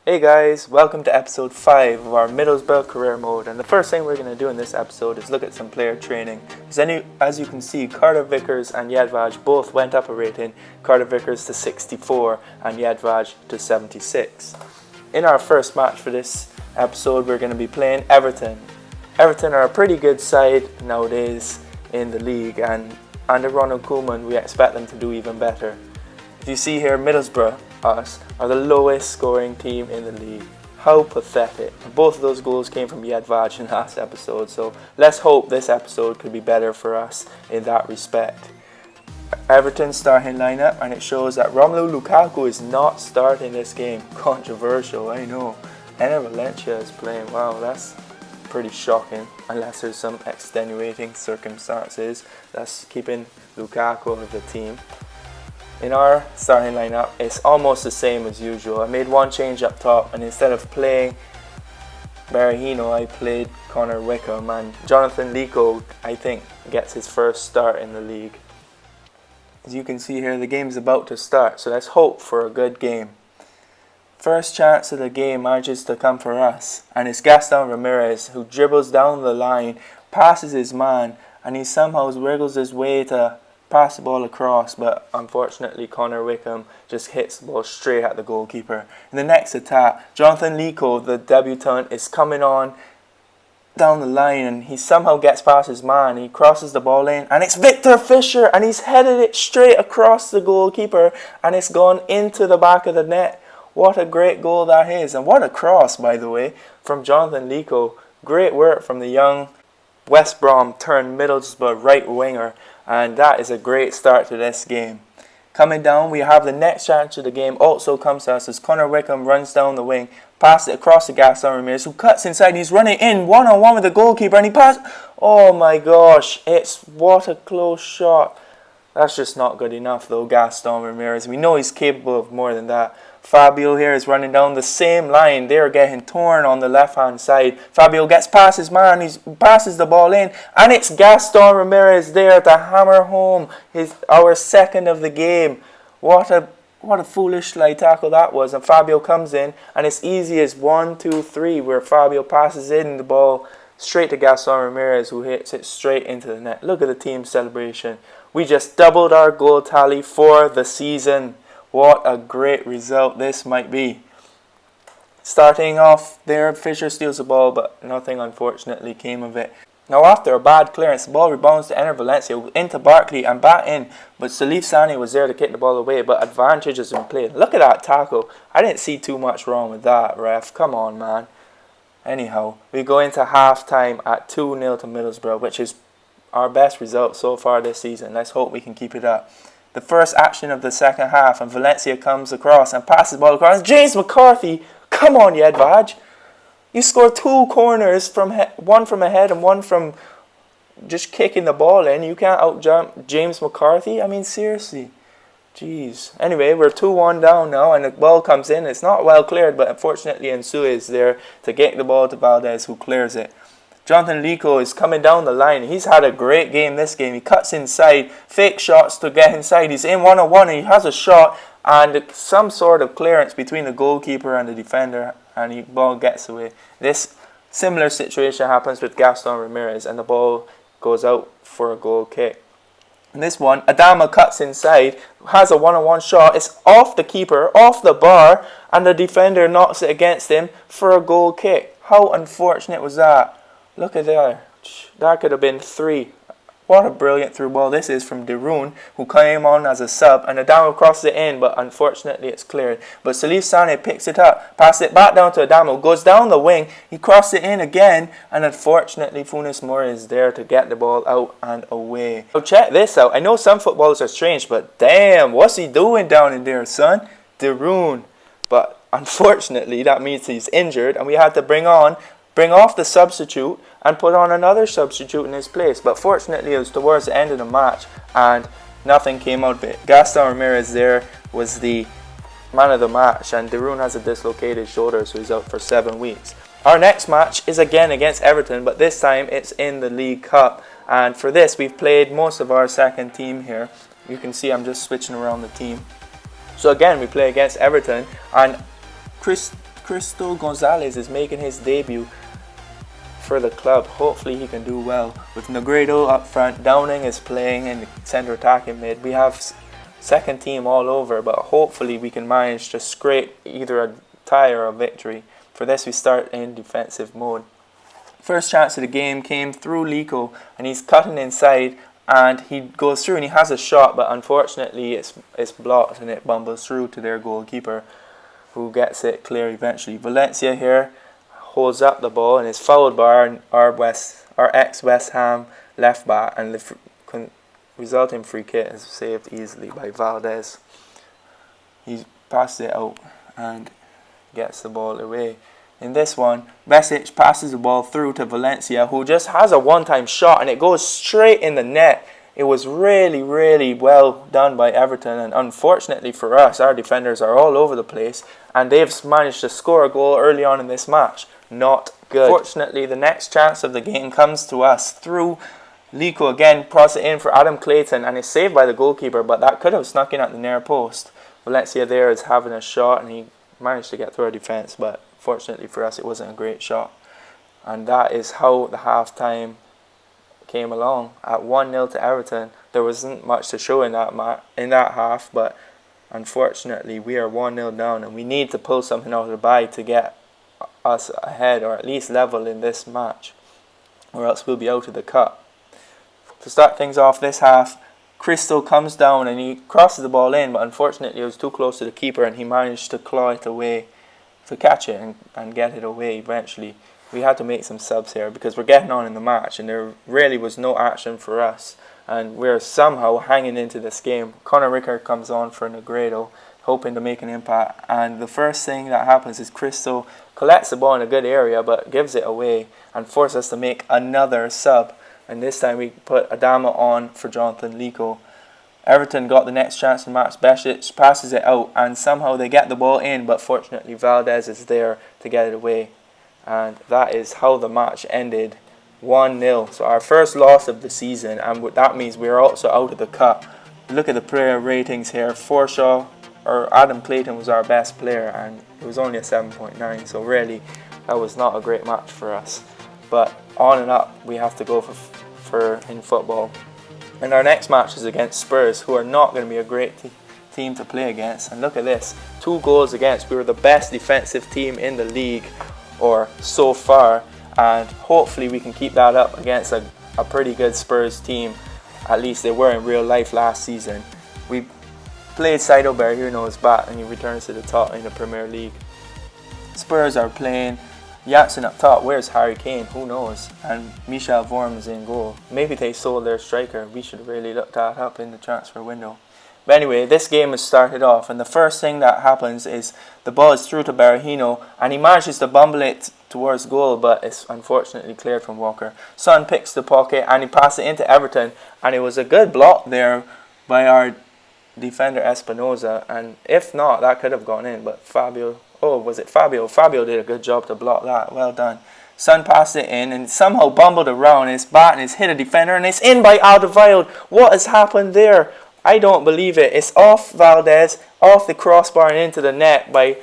Hey guys, welcome to episode 5 of our Middlesbrough Career mode, and the first thing we're going to do in this episode is look at some player training. As you can see, Carter Vickers and Jedvaj both went up a rating, Carter Vickers to 64 and Jedvaj to 76. In our first match for this episode, we're going to be playing Everton. Everton are a pretty good side nowadays in the league, and under Ronald Koeman we expect them to do even better. If you see here, Middlesbrough are the lowest scoring team in the league. How pathetic. Both of those goals came from Jedvaj in last episode, so let's hope this episode could be better for us in that respect. Everton's starting lineup, and it shows that Romelu Lukaku is not starting this game. Controversial, I know. Enner Valencia is playing. Wow, that's pretty shocking, unless there's some extenuating circumstances that's keeping Lukaku out of the team. In our starting lineup, it's almost the same as usual. I made one change up top, and instead of playing Berahino, I played Connor Wickham, and Jonathan Lico, I think, gets his first start in the league. As you can see here, the game's about to start, so let's hope for a good game. First chance of the game manages to come for us, and it's Gaston Ramirez who dribbles down the line, passes his man, and he somehow wiggles his way to pass the ball across, but unfortunately Connor Wickham just hits the ball straight at the goalkeeper. In the next attack, Jonathan Lico, the debutant, is coming on down the line, and he somehow gets past his man. He crosses the ball in, and it's Victor Fisher, and he's headed it straight across the goalkeeper, and it's gone into the back of the net. What a great goal that is, and what a cross, by the way, from Jonathan Lico. Great work from the young West Brom turned Middlesbrough right winger, and that is a great start to this game. Coming down, we have the next chance of the game also comes to us as Connor Wickham runs down the wing, passes it across to Gaston Ramirez, who cuts inside, and he's running in one-on-one with the goalkeeper, and he passes. Oh my gosh, what a close shot. That's just not good enough though, Gaston Ramirez. We know he's capable of more than that. Fabio here is running down the same line. They're getting torn on the left-hand side. Fabio gets past his man. He passes the ball in. And it's Gaston Ramirez there to hammer home our second of the game. What a foolish slide tackle that was. And Fabio comes in. And it's easy as 1, 2, 3 where Fabio passes in the ball straight to Gaston Ramirez, who hits it straight into the net. Look at the team celebration. We just doubled our goal tally for the season. What a great result this might be. Starting off there, Fisher steals the ball, but nothing unfortunately came of it. Now after a bad clearance, the ball rebounds to Enner Valencia into Barkley and back in, but Salif Sane was there to kick the ball away, but advantage has been played. Look at that tackle. I didn't see too much wrong with that, ref. Come on, man. Anyhow, we go into half-time at 2-0 to Middlesbrough, which is our best result so far this season. Let's hope we can keep it up. The first action of the second half, and Valencia comes across and passes the ball across. James McCarthy, come on, Jedvaj. You scored 2 corners, one from ahead and one from just kicking the ball in. You can't out-jump James McCarthy? I mean, seriously. Jeez. Anyway, we're 2-1 down now, and the ball comes in. It's not well cleared, but unfortunately Nsue is there to get the ball to Valdez, who clears it. Jonathan Lico is coming down the line. He's had a great game this game. He cuts inside, fake shots to get inside. He's in one-on-one, and he has a shot and some sort of clearance between the goalkeeper and the defender, and the ball gets away. This similar situation happens with Gaston Ramirez, and the ball goes out for a goal kick. In this one, Adama cuts inside, has a one-on-one shot. It's off the keeper, off the bar, and the defender knocks it against him for a goal kick. How unfortunate was that? Look at that. That could have been 3. What a brilliant through ball this is from De Roon, who came on as a sub, and Adamo crosses it in, but unfortunately it's cleared. But Salif Sane picks it up, passes it back down to Adamo, goes down the wing, he crosses it in again, and unfortunately Funes Mori is there to get the ball out and away. So check this out. I know some footballers are strange, but damn, what's he doing down in there, son? De Roon. But unfortunately that means he's injured, and we had to bring off the substitute and put on another substitute in his place. But fortunately it was towards the end of the match and nothing came out of it. Gaston Ramirez there was the man of the match, and De Roon has a dislocated shoulder, so he's out for 7 weeks. Our next match is again against Everton, but this time it's in the League Cup, and for this we've played most of our second team here. You can see I'm just switching around the team. So again we play against Everton, and Cristo Gonzalez is making his debut for the club. Hopefully he can do well. With Negredo up front, Downing is playing in the centre attacking mid. We have second team all over, but hopefully we can manage to scrape either a tie or a victory. For this we start in defensive mode. First chance of the game came through Lico, and he's cutting inside and he goes through and he has a shot, but unfortunately it's blocked and it bumbles through to their goalkeeper, who gets it clear eventually. Valencia here holds up the ball and is fouled by our ex-West Ham left back, and the resulting free kick is saved easily by Valdez. He passes it out and gets the ball away. In this one, Besic passes the ball through to Valencia, who just has a one-time shot and it goes straight in the net. It was really, really well done by Everton, and unfortunately for us, our defenders are all over the place and they've managed to score a goal early on in this match. Not good. Fortunately, the next chance of the game comes to us through Lico again, cross it in for Adam Clayton, and it's saved by the goalkeeper, but that could have snuck in at the near post. Valencia there is having a shot and he managed to get through our defence, but fortunately for us it wasn't a great shot. And that is how the half-time came along. At 1-0 to Everton, there wasn't much to show in that half, but unfortunately we are 1-0 down and we need to pull something out of the bag to get us ahead, or at least level in this match, or else we'll be out of the cup. To start things off this half, Cristo comes down and he crosses the ball in, but unfortunately it was too close to the keeper and he managed to claw it away, to catch it and get it away eventually. We had to make some subs here because we're getting on in the match and there really was no action for us, and we're somehow hanging into this game. Conor Rickard comes on for Negredo, hoping to make an impact, and the first thing that happens is Cristo collects the ball in a good area but gives it away and forces us to make another sub, and this time we put Adama on for Jonathan Lico. Everton got the next chance in the match. Besic passes it out and somehow they get the ball in, but fortunately Valdez is there to get it away, and that is how the match ended, 1-0. So our first loss of the season, and that means we're also out of the cup. Look at the player ratings here. Adam Clayton was our best player and it was only a 7.9, so really that was not a great match for us. But on and up we have to go for in football. And our next match is against Spurs, who are not going to be a great team to play against. And look at this, 2 goals against. We were the best defensive team in the league, or so far, and hopefully we can keep that up against a pretty good Spurs team. At least they were in real life last season. We played Saido Berahino's back and he returns to the top in the Premier League. Spurs are playing Janssen up top. Where's Harry Kane? Who knows? And Michel Vorm is in goal. Maybe they sold their striker. We should really look that up in the transfer window. But anyway, this game has started off, and the first thing that happens is the ball is through to Berahino and he manages to bumble it towards goal, but it's unfortunately cleared from Walker. Son picks the pocket and he passes it into Everton, and it was a good block there by our defender Espinoza, and if not that could have gone in, but Fabio did a good job to block that. Well done. Son passed it in and somehow bumbled around, it's back and it's hit a defender and it's in by Alderweireld. What has happened there? I don't believe it. It's off Valdez, off the crossbar and into the net by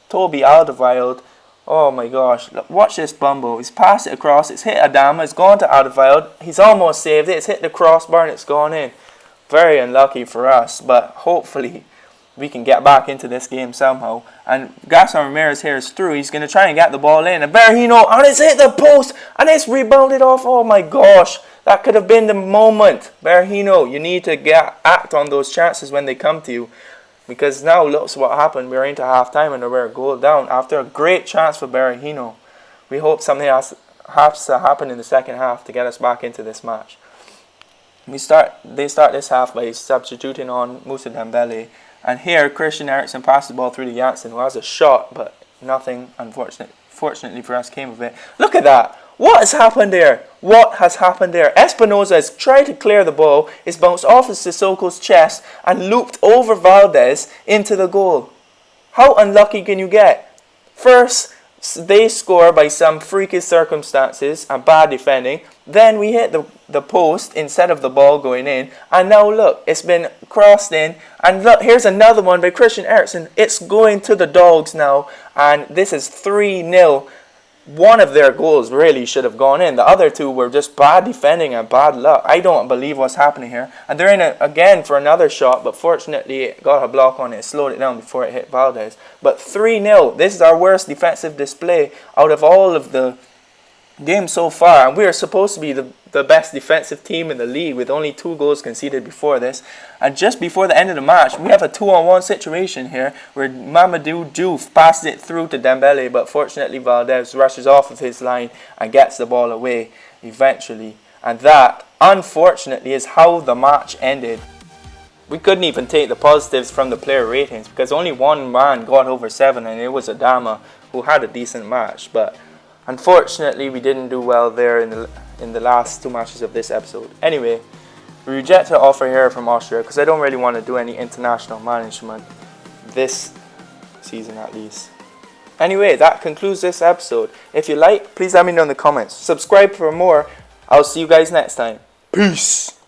Toby Alderweireld. Oh my gosh, look, watch this bumble. He's passed it across, it's hit Adama, it's gone to Alderweireld, he's almost saved it, it's hit the crossbar and it's gone in. Very unlucky for us, but hopefully we can get back into this game somehow. And Gaston Ramirez here is through, he's going to try and get the ball in, and Berahino, and it's hit the post and it's rebounded off. Oh my gosh, that could have been the moment. Berahino, you need to act on those chances when they come to you, because now look what happened. We're into half time and we're a goal down after a great chance for Berahino. We hope something has to happen in the second half to get us back into this match. They start this half by substituting on Moussa Dembele, and here Christian Eriksen passes the ball through to Janssen, who has a shot, but nothing, fortunately for us, came of it. Look at that. What has happened there? What has happened there? Espinoza has tried to clear the ball, it's bounced off of Sissoko's chest and looped over Valdez into the goal. How unlucky can you get? First, They score by some freakish circumstances and bad defending. Then we hit the post instead of the ball going in. And now look, it's been crossed in. And look, here's another one by Christian Eriksen. It's going to the dogs now. And this is 3-0. One of their goals really should have gone in. The other two were just bad defending and bad luck. I don't believe what's happening here. And they're in again for another shot, but fortunately it got a block on it. It slowed it down before it hit Valdez. But 3-0. This is our worst defensive display out of all of the games so far. And we are supposed to be the best defensive team in the league with only 2 goals conceded before this. And just before the end of the match, we have a 2-on-1 situation here where Mamadou Diouf passed it through to Dembele, but fortunately Valdez rushes off of his line and gets the ball away eventually. And that, unfortunately, is how the match ended. We couldn't even take the positives from the player ratings because only one man got over 7, and it was Adama, who had a decent match. But unfortunately, we didn't do well there in the last 2 matches of this episode. Anyway, we reject the offer here from Austria because I don't really want to do any international management this season at least. Anyway, that concludes this episode. If you like, please let me know in the comments. Subscribe for more. I'll see you guys next time. Peace.